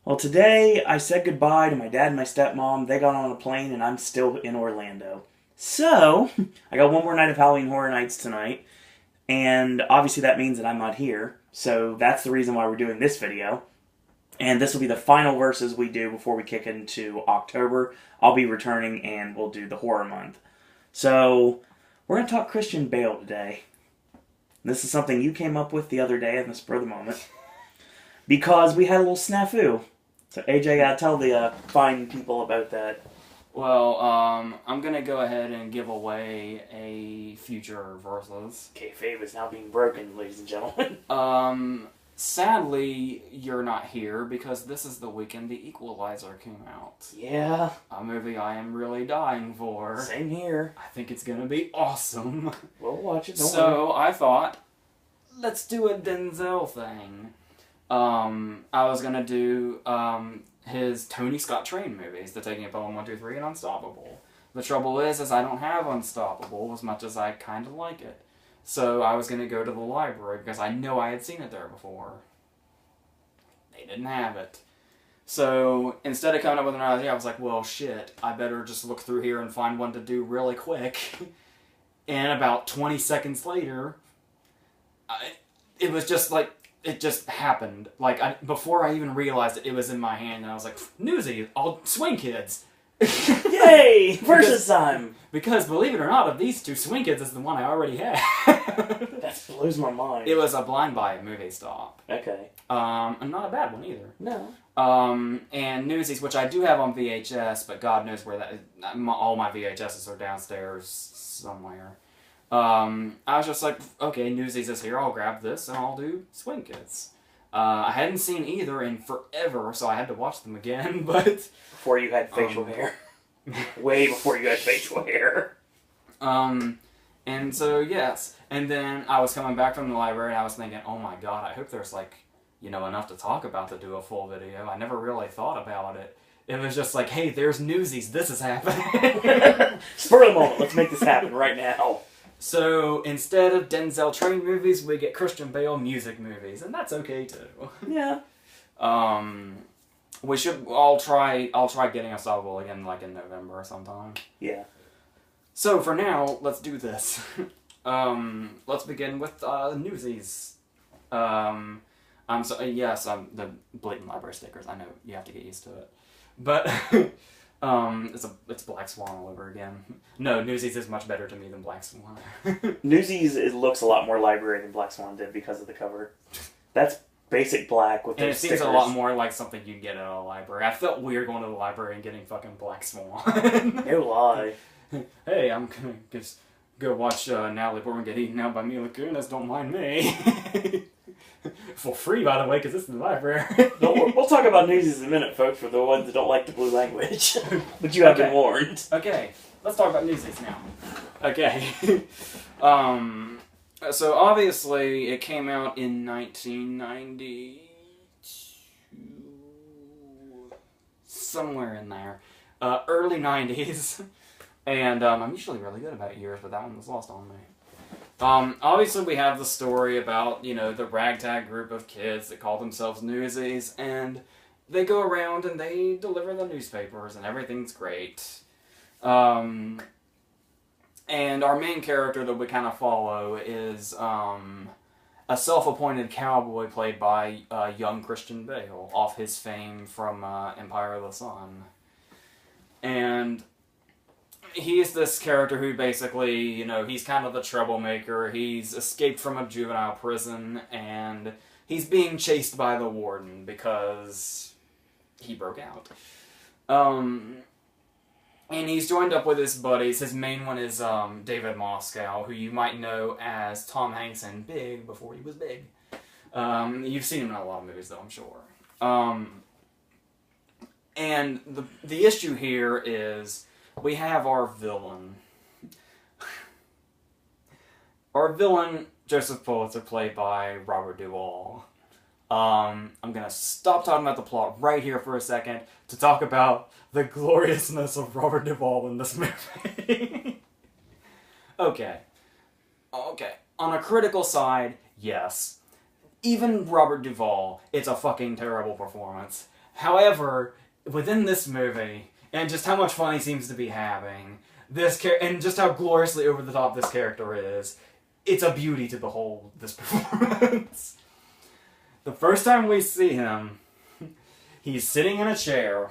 Well, today I said goodbye to my dad and my stepmom. They got on a plane and I'm still in Orlando. So, I got one more night of Halloween Horror Nights tonight. And obviously that means that I'm not here. So that's the reason why we're doing this video. And this will be the final verses we do before we kick into October. I'll be returning and we'll do the horror month. So, we're going to talk Christian Bale today. This is something you came up with the other day in the spur of the moment. Because we had a little snafu. So AJ, gotta tell the fine people about that. Well, I'm gonna go ahead and give away a future versus. Kayfabe is now being broken, ladies and gentlemen. Sadly, you're not here because this is the weekend The Equalizer came out. Yeah. A movie I am really dying for. Same here. I think it's gonna be awesome. We'll watch it, don't So, worry. I thought, let's do a Denzel thing. I was gonna do, his Tony Scott train movies, The Taking of Pelham 1, 2, 3, and Unstoppable. The trouble is I don't have Unstoppable as much as I kind of like it. So I was gonna go to the library because I know I had seen it there before. They didn't have it. So instead of coming up with an idea, I was like, well, shit, I better just look through here and find one to do really quick. And about 20 seconds later, it was just like, it just happened. Like, before I even realized it, it was in my hand, and I was like, Newsies, all Swing Kids! Yay! Versus time! Because, believe it or not, of these two, Swing Kids is the one I already had. That blows my mind. It was a blind buy movie stop. Okay. And not a bad one either. No. And Newsies, which I do have on VHS, but God knows where that is. All my VHSs are downstairs somewhere. I was just like, okay, Newsies is here, I'll grab this and I'll do Swing Kids. I hadn't seen either in forever, so I had to watch them again, but... Before you had facial hair. Way before you had facial hair. And so, yes. And then I was coming back from the library and I was thinking, oh my god, I hope there's like, you know, enough to talk about to do a full video. I never really thought about it. It was just like, hey, there's Newsies, this is happening. Spur of the moment, let's make this happen right now. So, instead of Denzel train movies, we get Christian Bale music movies, and that's okay too. Yeah. I'll try getting Unstoppable again, like in November or sometime. Yeah. So, for now, let's do this. Let's begin with, Newsies. The blatant library stickers, I know, you have to get used to it. But, it's Black Swan all over again. No, Newsies is much better to me than Black Swan. Newsies, it looks a lot more library than Black Swan did because of the cover. That's basic black with and those stickers. stickers. A lot more like something you'd get at a library. I felt weird going to the library and getting fucking Black Swan. No lie. Hey, I'm gonna just go watch Natalie Portman get eaten out by Mila Kunis, don't mind me. For free, by the way, because this is the library. We'll talk about Newsies in a minute, folks, for the ones that don't like the blue language. But you have been warned. Okay, let's talk about Newsies now. Okay. So obviously, it came out in 1992, somewhere in there, early 90s, and I'm usually really good about years, but that one was lost on me. Obviously we have the story about, you know, the ragtag group of kids that call themselves Newsies, and they go around and they deliver the newspapers, and everything's great. And our main character that we kind of follow is, a self-appointed cowboy played by, young Christian Bale, off his fame from, Empire of the Sun. And he's this character who basically, you know, he's kind of the troublemaker. He's escaped from a juvenile prison, and he's being chased by the warden because he broke out. And he's joined up with his buddies. His main one is David Moscow, who you might know as Tom Hanks in Big before he was big. You've seen him in a lot of movies, though, I'm sure. And the issue here is we have our villain. Our villain, Joseph Pulitzer, played by Robert Duvall. I'm gonna stop talking about the plot right here for a second to talk about the gloriousness of Robert Duvall in this movie. Okay. On a critical side, yes. Even Robert Duvall, it's a fucking terrible performance. However, within this movie, and just how much fun he seems to be having, and just how gloriously over the top this character is, it's a beauty to behold this performance. The first time we see him, he's sitting in a chair,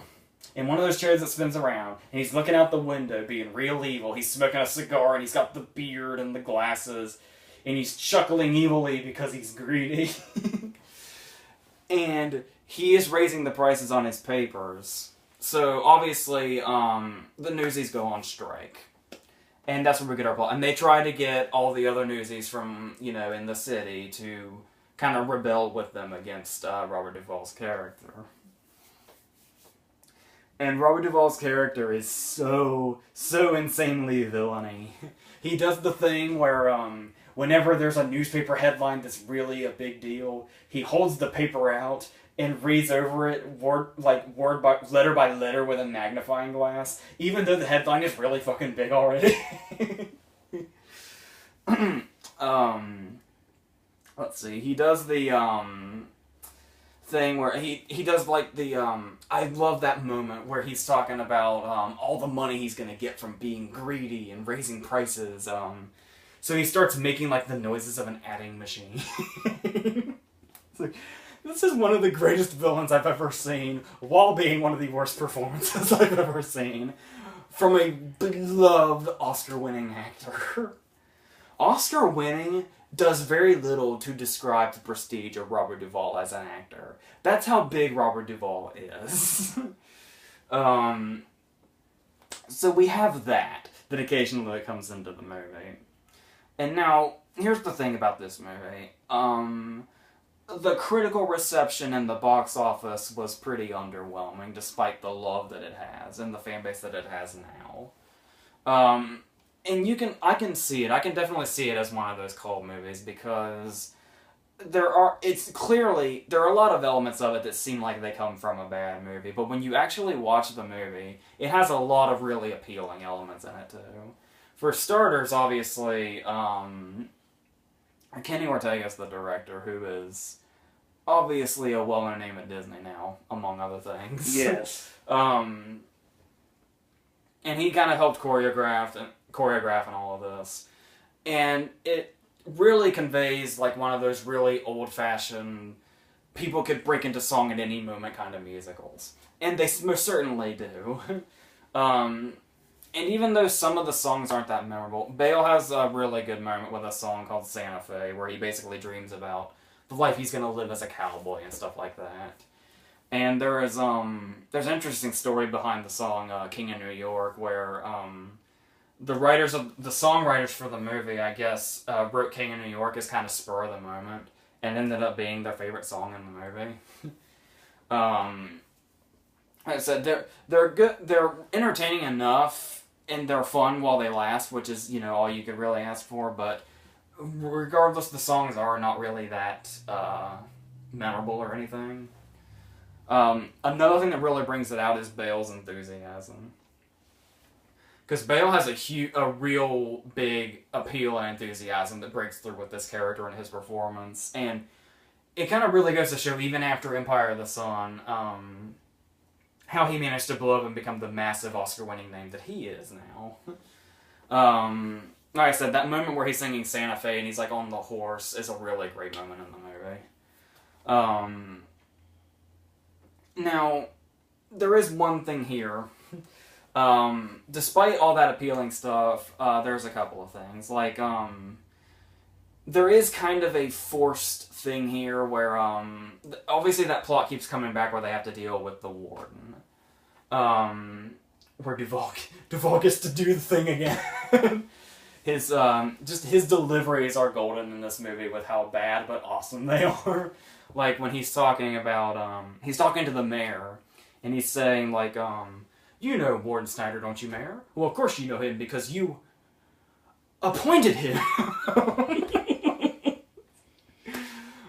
in one of those chairs that spins around, and he's looking out the window being real evil. He's smoking a cigar, and he's got the beard and the glasses, and he's chuckling evilly because he's greedy. And he is raising the prices on his papers. So, obviously, the Newsies go on strike. And that's where we get our plot. And they try to get all the other Newsies from, in the city to kind of rebel with them against Robert Duvall's character. And Robert Duvall's character is so insanely villainy. He does the thing where, whenever there's a newspaper headline that's really a big deal, he holds the paper out and reads over it letter by letter with a magnifying glass, even though the headline is really fucking big already. Let's see. He does the thing where he does like the I love that moment where he's talking about all the money he's gonna get from being greedy and raising prices. So he starts making like the noises of an adding machine. It's like, this is one of the greatest villains I've ever seen, while being one of the worst performances I've ever seen from a beloved Oscar-winning actor. Oscar-winning does very little to describe the prestige of Robert Duvall as an actor. That's how big Robert Duvall is. So we have that occasionally comes into the movie. And now, here's the thing about this movie. The critical reception in the box office was pretty underwhelming, despite the love that it has, and the fan base that it has now. And I can see it. I can definitely see it as one of those cult movies, because there are a lot of elements of it that seem like they come from a bad movie, but when you actually watch the movie, it has a lot of really appealing elements in it, too. For starters, obviously, Kenny Ortega's the director, who is obviously a well-known name at Disney now, among other things. Yes. And he kind of helped choreograph and all of this. And it really conveys like one of those really old-fashioned, people could break into song at any moment kind of musicals. And they most certainly do. And even though some of the songs aren't that memorable, Bale has a really good moment with a song called Santa Fe, where he basically dreams about the life he's going to live as a cowboy and stuff like that. And there's an interesting story behind the song King of New York, where the songwriters for the movie, I guess, wrote King of New York as kind of spur of the moment, and ended up being their favorite song in the movie. Like I said, they're good, they're entertaining enough, and they're fun while they last, which is, all you could really ask for, but regardless, the songs are not really that memorable or anything. Another thing that really brings it out is Bale's enthusiasm. Because Bale has a real big appeal and enthusiasm that breaks through with this character and his performance, and it kind of really goes to show, even after Empire of the Sun, how he managed to blow up and become the massive Oscar-winning name that he is now. Like I said, that moment where he's singing Santa Fe and he's like on the horse is a really great moment in the movie. Now, there is one thing here. Despite all that appealing stuff, there's a couple of things. Like, there is kind of a forced thing here where, obviously that plot keeps coming back where they have to deal with the warden. Where Duvall gets to do the thing again. His deliveries are golden in this movie with how bad but awesome they are. Like, when he's talking about, he's talking to the mayor, and he's saying, like, you know Warden Snyder, don't you, Mayor? Well, of course you know him, because you appointed him.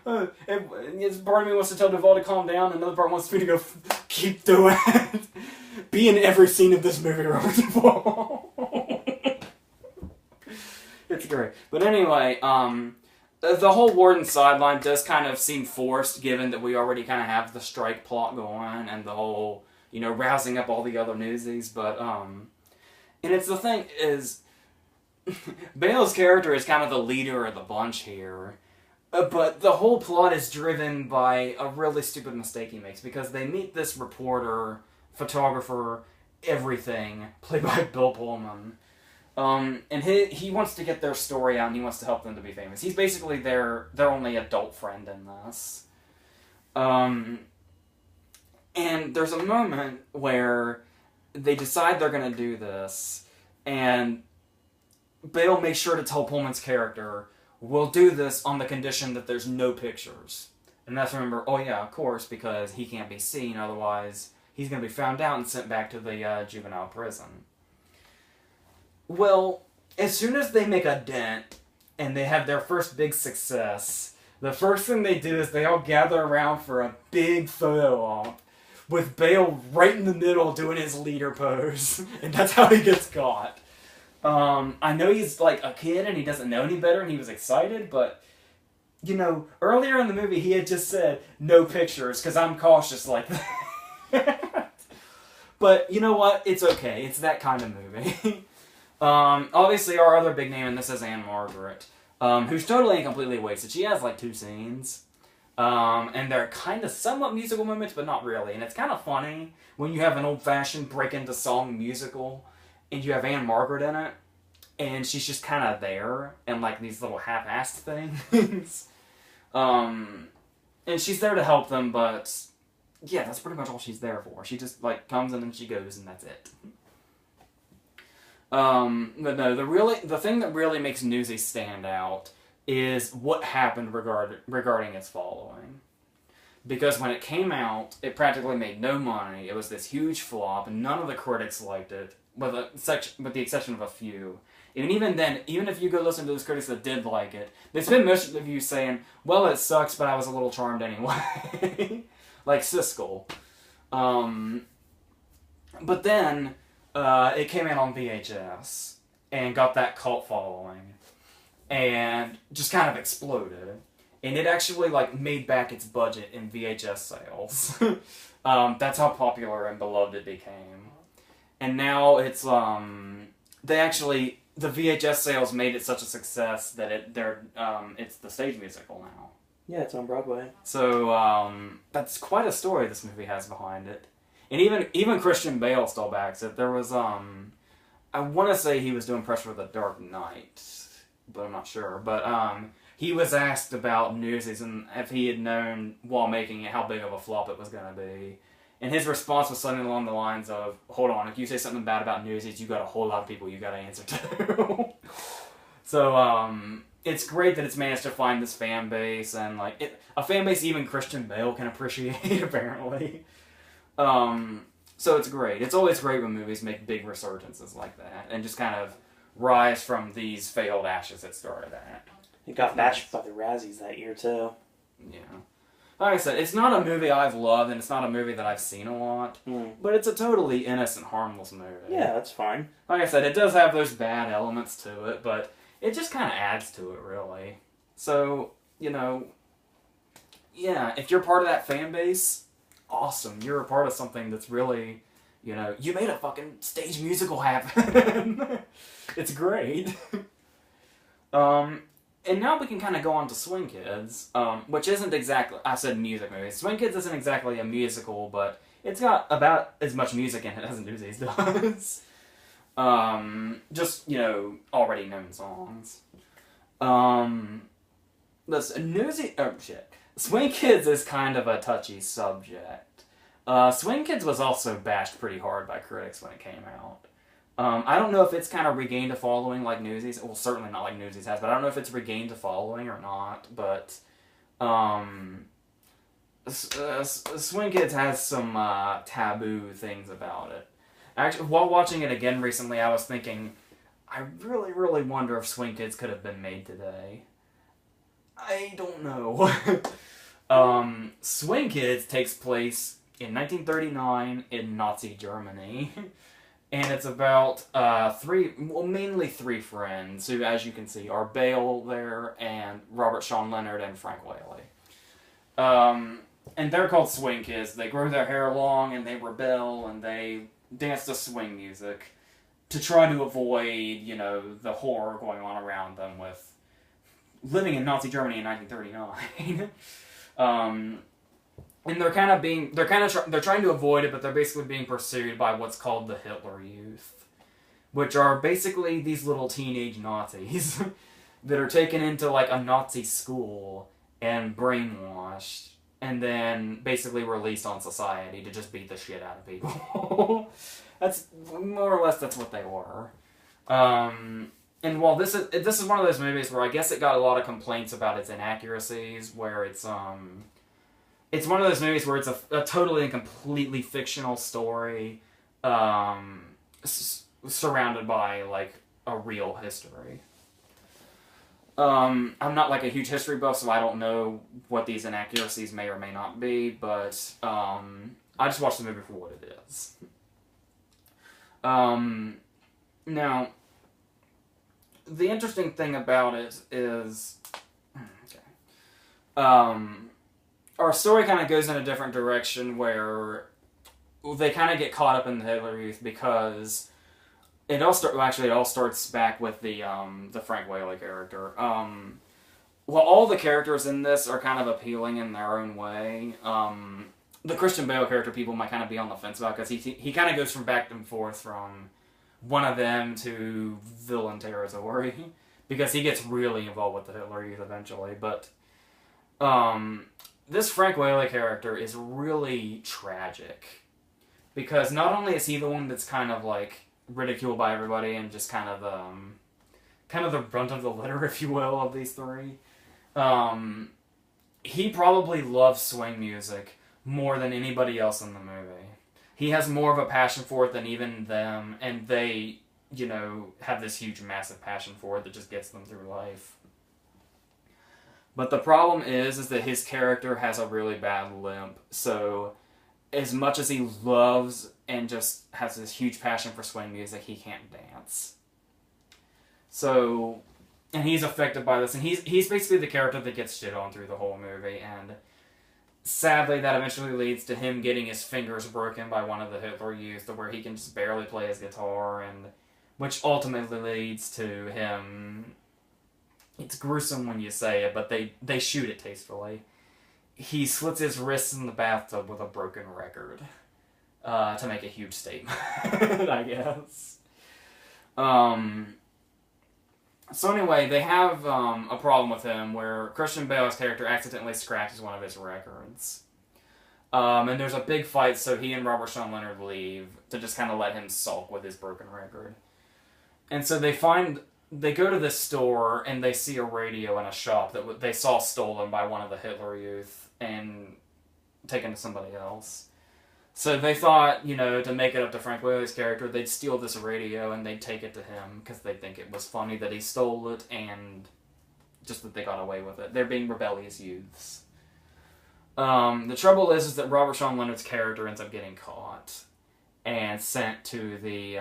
Part of me wants to tell Duvall to calm down, and another part wants me to go, keep doing it. Be in every scene of this movie, Robert Duvall. It's great. But anyway, The whole Warden sideline does kind of seem forced, given that we already kind of have the strike plot going and the whole, rousing up all the other Newsies. But and it's the thing is, Bale's character is kind of the leader of the bunch here. But the whole plot is driven by a really stupid mistake he makes, because they meet this reporter, photographer, everything, played by Bill Pullman. And he wants to get their story out, and he wants to help them to be famous. He's basically their only adult friend in this. And there's a moment where they decide they're going to do this, and Bale makes sure to tell Pullman's character, we'll do this on the condition that there's no pictures. And that's, remember, oh yeah, of course, because he can't be seen, otherwise he's going to be found out and sent back to the juvenile prison. Well, as soon as they make a dent, and they have their first big success, the first thing they do is they all gather around for a big photo op, with Bale right in the middle doing his leader pose, and that's how he gets caught. I know he's like a kid and he doesn't know any better and he was excited, but, earlier in the movie he had just said, no pictures, because I'm cautious like that. But, you know what? It's okay. It's that kind of movie. Obviously our other big name in this is Anne Margaret, who's totally and completely wasted. She has like 2 scenes. And they're kind of somewhat musical moments, but not really. And it's kind of funny when you have an old-fashioned break-into-song musical, and you have Anne Margaret in it, and she's just kind of there, and like these little half-assed things. And she's there to help them, but yeah, that's pretty much all she's there for. She just like comes in and she goes, and that's it. But no, the thing that really makes Newsies stand out is what happened regarding its following. Because when it came out, it practically made no money. It was this huge flop, and none of the critics liked it, with the exception of a few. And even then, even if you go listen to those critics that did like it, they spent most of the reviews saying, well, it sucks, but I was a little charmed anyway. Like Siskel. But then, it came out on VHS, and got that cult following, and just kind of exploded. And it actually, like, made back its budget in VHS sales. That's how popular and beloved it became. And now it's, the VHS sales made it such a success that it's the stage musical now. Yeah, it's on Broadway. So, that's quite a story this movie has behind it. And even Christian Bale still backs it. There was, I want to say he was doing pressure for The Dark Knight, but I'm not sure. But, he was asked about Newsies and if he had known while making it how big of a flop it was going to be. And his response was something along the lines of, hold on, if you say something bad about Newsies, you got a whole lot of people you got to answer to. So, it's great that it's managed to find this fan base, and like a fan base even Christian Bale can appreciate, apparently. So it's great. It's always great when movies make big resurgences like that, and just kind of rise from these failed ashes it started at. It got bashed by the Razzies that year, too. Yeah. Like I said, it's not a movie I've loved, and it's not a movie that I've seen a lot, but it's a totally innocent, harmless movie. Yeah, that's fine. Like I said, it does have those bad elements to it, but it just kind of adds to it, really. So, yeah, if you're part of that fan base, awesome. You're a part of something that's really, you made a fucking stage musical happen. It's great. And now we can kind of go on to Swing Kids, which isn't exactly, I said music movie. Swing Kids isn't exactly a musical, but it's got about as much music in it as Newsies does. Just, already known songs. Swing Kids is kind of a touchy subject. Swing Kids was also bashed pretty hard by critics when it came out. I don't know if it's kind of regained a following like Newsies. Well, certainly not like Newsies has, but I don't know if it's regained a following or not. But Swing Kids has some taboo things about it. Actually, while watching it again recently, I was thinking, I really, really wonder if Swing Kids could have been made today. I don't know. Swing Kids takes place in 1939 in Nazi Germany. And it's about mainly three friends who, as you can see, are Bale there and Robert Sean Leonard and Frank Whaley. And they're called swing kids. They grow their hair long and they rebel and they dance to swing music to try to avoid, the horror going on around them with living in Nazi Germany in 1939. And they're trying to avoid it, but they're basically being pursued by what's called the Hitler Youth, which are basically these little teenage Nazis that are taken into like a Nazi school and brainwashed, and then basically released on society to just beat the shit out of people. That's more or less that's what they were. And while this is one of those movies where I guess it got a lot of complaints about its inaccuracies, where it's one of those movies where it's a totally and completely fictional story, surrounded by like a real history. I'm not like a huge history buff, so I don't know what these inaccuracies may or may not be, but I just watched the movie for what it is. Now, the interesting thing about it is, our story kind of goes in a different direction where they kind of get caught up in the Hitler Youth because it all starts back with the Frank Whaley character. While all the characters in this are kind of appealing in their own way, the Christian Bale character people might kind of be on the fence about because he kind of goes from back and forth from one of them to villain territory because he gets really involved with the Hitler Youth eventually. But this Frank Whaley character is really tragic because not only is he the one that's kind of like ridiculed by everybody and just kind of the brunt of the litter, if you will, of these three. He probably loves swing music more than anybody else in the movie. He has more of a passion for it than even them, and they, have this huge, massive passion for it that just gets them through life. But the problem is that his character has a really bad limp, so as much as he loves and just has this huge passion for swing music, he can't dance. So, and he's affected by this, and he's basically the character that gets shit on through the whole movie, and sadly that eventually leads to him getting his fingers broken by one of the Hitler Youth, to where he can just barely play his guitar, and which ultimately leads to him... It's gruesome when you say it, but they shoot it tastefully. He slits his wrists in the bathtub with a broken record. To make a huge statement, I guess. So anyway, they have a problem with him where Christian Bale's character accidentally scratches one of his records. And there's a big fight, so he and Robert Sean Leonard leave to just kind of let him sulk with his broken record. And so they go to this store and they see a radio in a shop that they saw stolen by one of the Hitler Youth and taken to somebody else. So they thought, to make it up to Frank Whaley's character, they'd steal this radio and they'd take it to him because they think it was funny that he stole it and just that they got away with it. They're being rebellious youths. The trouble is that Robert Sean Leonard's character ends up getting caught and sent to the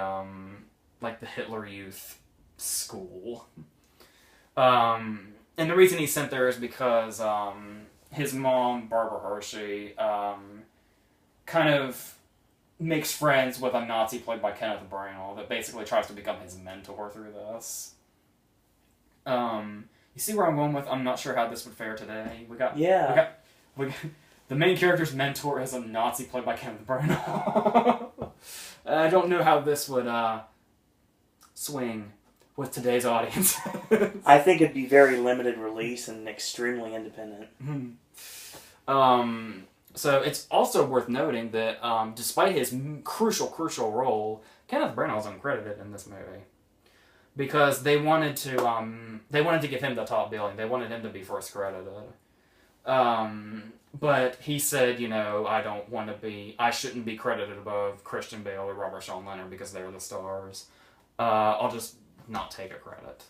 Hitler Youth school. And the reason he's sent there is because his mom, Barbara Hershey, kind of makes friends with a Nazi played by Kenneth Branagh that basically tries to become his mentor through this. You see where I'm going with? I'm not sure how this would fare today. We got the main character's mentor is a Nazi played by Kenneth Branagh. I don't know how this would swing with today's audience. I think it'd be very limited release and extremely independent. So it's also worth noting that despite his crucial role, Kenneth Branagh is uncredited in this movie because they wanted to give him the top billing. They wanted him to be first credited. But he said, I shouldn't be credited above Christian Bale or Robert Sean Leonard because they're the stars. I'll just not take a credit.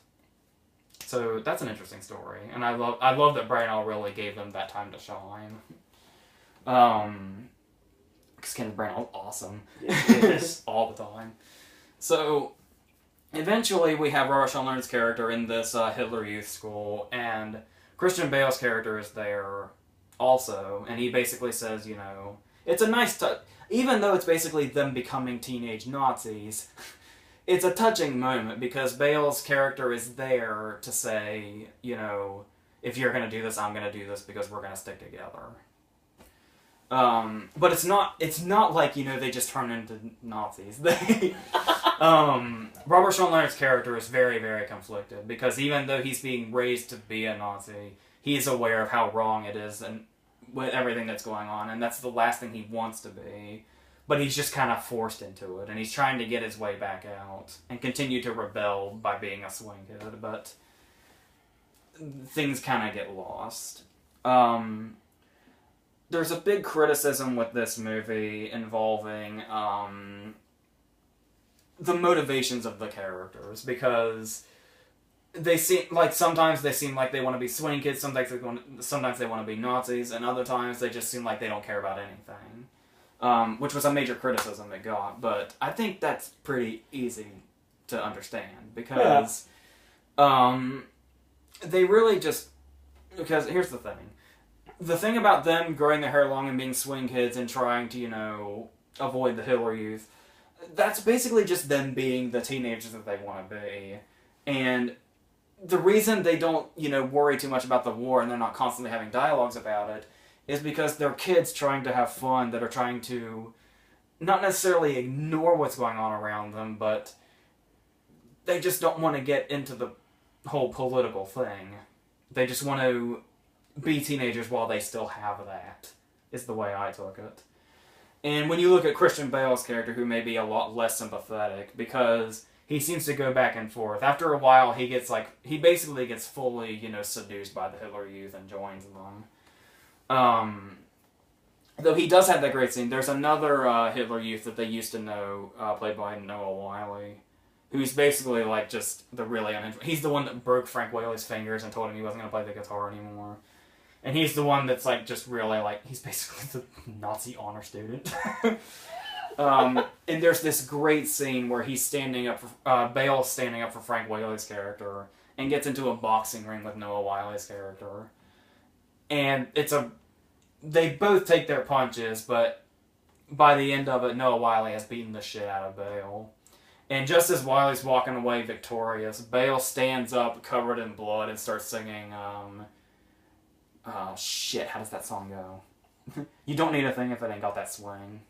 So that's an interesting story, and I love that Branagh really gave them that time to shine. Because Kenneth Branagh is awesome. Yes. All the time. So, eventually we have Robert Sean Leonard's character in this Hitler Youth School, and Christian Bale's character is there also, and he basically says, it's a nice touch. Even though it's basically them becoming teenage Nazis, it's a touching moment because Bale's character is there to say, if you're going to do this, I'm going to do this because we're going to stick together. But it's not like, they just turn into Nazis. Robert Sean Leonard's character is very, very conflicted because even though he's being raised to be a Nazi, he's aware of how wrong it is and with everything that's going on, and that's the last thing he wants to be. But he's just kind of forced into it, and he's trying to get his way back out and continue to rebel by being a swing kid, but things kind of get lost. There's a big criticism with this movie involving the motivations of the characters, because sometimes they seem like they want to be swing kids, sometimes they want to be Nazis, and other times they just seem like they don't care about anything. Which was a major criticism it got, but I think that's pretty easy to understand, because they really just... Because here's the thing. The thing about them growing their hair long and being swing kids and trying to, avoid the Hitler Youth, that's basically just them being the teenagers that they want to be. And the reason they don't, worry too much about the war and they're not constantly having dialogues about it is because they're kids trying to have fun that are trying to not necessarily ignore what's going on around them, but they just don't want to get into the whole political thing. They just want to be teenagers while they still have that, is the way I took it. And when you look at Christian Bale's character, who may be a lot less sympathetic, because he seems to go back and forth. After a while, he basically gets fully, seduced by the Hitler Youth and joins them. Though he does have that great scene. There's another Hitler Youth that they used to know, played by Noah Wyle, who's basically just the really he's the one that broke Frank Whaley's fingers and told him he wasn't going to play the guitar anymore. And he's the one that's just really he's basically the Nazi honor student. And there's this great scene where he's standing up for, Bale's standing up for Frank Whaley's character and gets into a boxing ring with Noah Wile's character. And they both take their punches, but by the end of it, Noah Wyle has beaten the shit out of Bale. And just as Wiley's walking away victorious, Bale stands up covered in blood and starts singing, how does that song go? You don't need a thing if it ain't got that swing.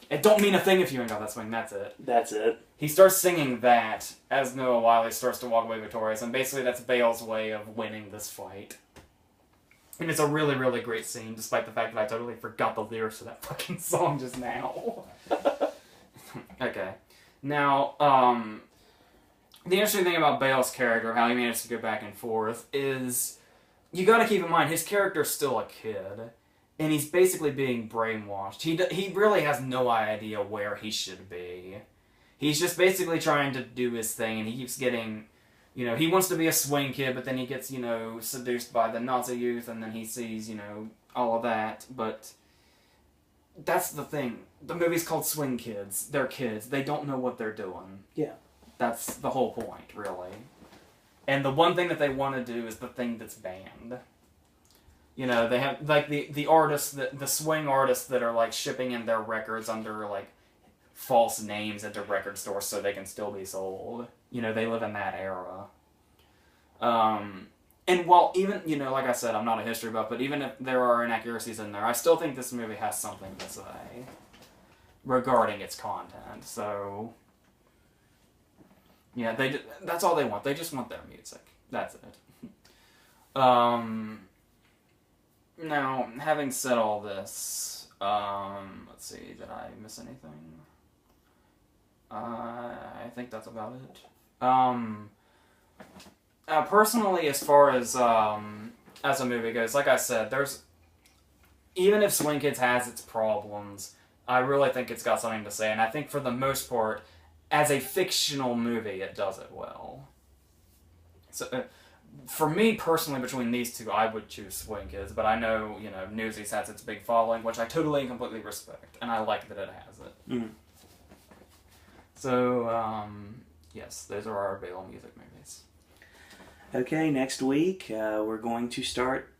It don't mean a thing if you ain't got that swing, that's it. That's it. He starts singing that as Noah Wyle starts to walk away victorious, and basically that's Bale's way of winning this fight. And it's a really, really great scene, despite the fact that I totally forgot the lyrics to that fucking song just now. Okay. Now, the interesting thing about Bale's character, how he managed to go back and forth, is you gotta keep in mind, his character's still a kid, and he's basically being brainwashed. He really has no idea where he should be. He's just basically trying to do his thing, and he keeps getting... he wants to be a swing kid, but then he gets, seduced by the Nazi youth, and then he sees, all of that. But that's the thing. The movie's called Swing Kids. They're kids. They don't know what they're doing. Yeah. That's the whole point, really. And the one thing that they want to do is the thing that's banned. They have, the artists, the swing artists that are, shipping in their records under, false names into record stores so they can still be sold. They live in that era. And while even, like I said, I'm not a history buff, but even if there are inaccuracies in there, I still think this movie has something to say regarding its content. So, yeah, that's all they want. They just want their music. That's it. Now, having said all this, let's see, did I miss anything? I think that's about it. Personally, as far as a movie goes, like I said, even if Swing Kids has its problems, I really think it's got something to say, and I think for the most part, as a fictional movie, it does it well. So, for me personally, between these two, I would choose Swing Kids, but I know, Newsies has its big following, which I totally and completely respect, and I like that it has it. So, yes, those are our Bale music movies. Okay, next week we're going to start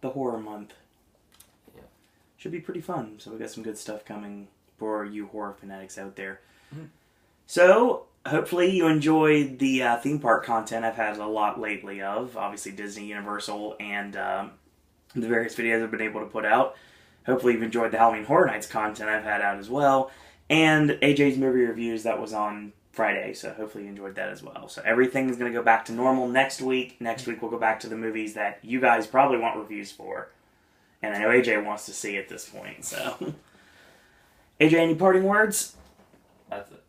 the horror month. Yeah. Should be pretty fun. So we got some good stuff coming for you horror fanatics out there. Mhm. So hopefully you enjoyed the theme park content I've had a lot lately of. Obviously Disney, Universal, and the various videos I've been able to put out. Hopefully you've enjoyed the Halloween Horror Nights content I've had out as well. And AJ's movie reviews that was on Friday, so hopefully you enjoyed that as well. So everything is going to go back to normal next week. Next week we'll go back to the movies that you guys probably want reviews for. And I know AJ wants to see at this point, so. AJ, any parting words? That's it.